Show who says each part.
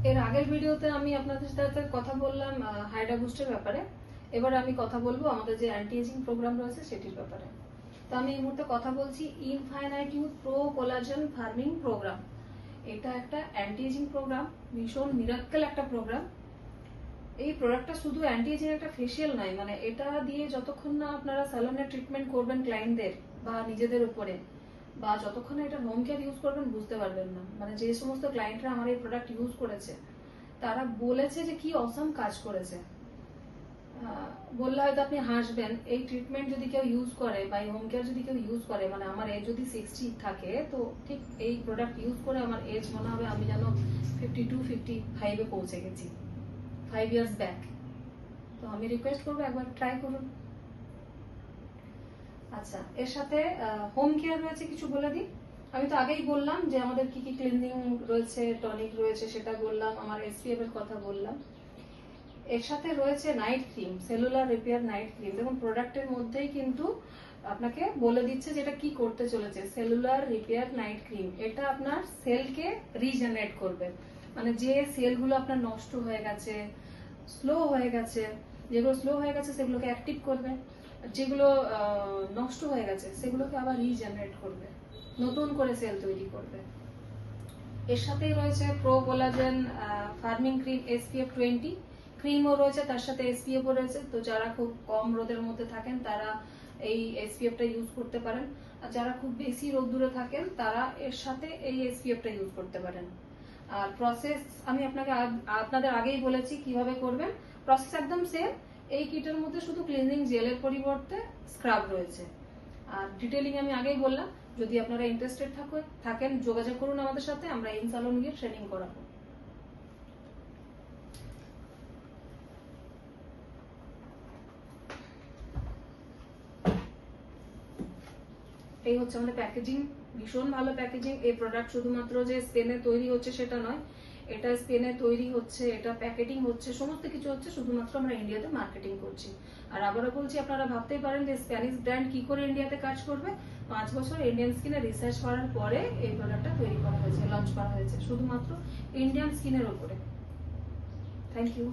Speaker 1: এর আগের ভিডিওতে আমি আপনাদের সাথে কথা বললাম হাইড্রা বুস্টের ব্যাপারে। এবার আমি কথা বলবো আমাদের যে অ্যান্টি এজিং প্রোগ্রাম রয়েছে সেটির ব্যাপারে। তো আমি এই মুহূর্তে কথা বলছি infinite youth pro collagen firming program. এটা একটা অ্যান্টি এজিং প্রোগ্রাম, ভীষণ মিরাক্কেল একটা প্রোগ্রাম। এই প্রোডাক্টটা শুধু অ্যান্টি এজিং একটা ফেসিয়াল নয়, মানে এটা দিয়ে যতক্ষণ না আপনারা স্যালনে ট্রিটমেন্ট করবেন ক্লায়েন্টদের বা নিজেদের উপরে, বা যতক্ষণ এটা হোম কেয়ার ইউজ করবেন বুঝতে পারবেন না। মানে যে সমস্ত ক্লায়েন্টরা আমার এই প্রোডাক্ট ইউজ করেছে তারা বলেছে যে কি অসাম কাজ করেছে। বললে হয়তো আপনি হাসবেন, এই ট্রিটমেন্ট যদি কেউ ইউজ করে বা এই হোম কেয়ার যদি কেউ ইউজ করে, মানে আমার এজ যদি 60 থাকে, তো ঠিক এই প্রোডাক্ট ইউজ করে আমার এজ মনে হবে আমি যেন 52-55-এ পৌঁছে গেছি 5 ইয়ার্স ব্যাক। তো আমি রিকোয়েস্ট করবো একবার ট্রাই করুন। আচ্ছা, এর সাথে হোম কেয়ার রয়েছে কিছু বলে দিই। আমি তো আগেই বললাম যে আমাদের কি কি ক্লিনজিং রয়েছে, টনিক রয়েছে, সেটা বললাম, আমার এসপিএফ এর কথা বললাম। এর সাথে রয়েছে night cream, cellular repair night cream. দেখুন প্রোডাক্টের মধ্যেই কিন্তু আপনাকে বলে দিচ্ছে যে এটা কি করতে চলেছে। সেলুলার রিপেয়ার নাইট ক্রিম, এটা আপনার সেলকে রিজেনারেট করবে। মানে যে সেলগুলো আপনার নষ্ট হয়ে গেছে, স্লো হয়ে গেছে, যেগুলো স্লো হয়ে গেছে সেগুলোকে অ্যাক্টিভ করবে, যেগুলো নষ্ট হয়ে গেছে সেগুলোকে আবার রিজেনারেট করবে, নতুন করে সেল তৈরি করবে। এর সাথেই রয়েছে pro collagen farming cream SPF 20 ক্রিমও রয়েছে, তার সাথে SPF ও রয়েছে। তো যারা খুব কম রোদের মধ্যে থাকেন তারা এই SPF-টা ইউজ করতে পারেন, আর যারা খুব বেশি রোদ্দুরে থাকেন তারা এর সাথে এই SPF-টা ইউজ করতে পারেন। আর প্রসেস আমি আপনাদের আগেই বলেছি কিভাবে করবেন। প্রসেস একদম সেম। এই কিটের মধ্যে শুধু ক্লিনজিং জেলের পরিবর্তে স্ক্রাব রয়েছে। আর ডিটেইলিং আমি আগেই বললাম, যদি আপনারা ইন্টারেস্টেড থাকেন যোগাযোগ করুন আমাদের সাথে, আমরা ইন সালন গিয়ে ট্রেনিং করাবো। এই হচ্ছে আমাদের প্যাকেজিং, ভীষণ ভালো প্যাকেজিং। এই প্রোডাক্ট শুধুমাত্র যে স্পেনে তৈরি হচ্ছে সেটা নয়, এটা স্পেনে তৈরি হচ্ছে, এটা প্যাকেটিং হচ্ছে, সমস্ত কিছু হচ্ছে, শুধুমাত্র আমরা ইন্ডিয়াতে মার্কেটিং করছি। আর আবারও বলছি, আপনারা ভাবতেই পারেন যে স্প্যানিশ ব্র্যান্ড কি করে ইন্ডিয়াতে কাজ করবে। 5 বছর ইন্ডিয়ান স্কিনে রিসার্চ করার পরে এই প্রোডাক্টটা তৈরি করা হয়েছে, লঞ্চ করা হয়েছে শুধুমাত্র ইন্ডিয়ান স্কিনের উপরে। Thank you.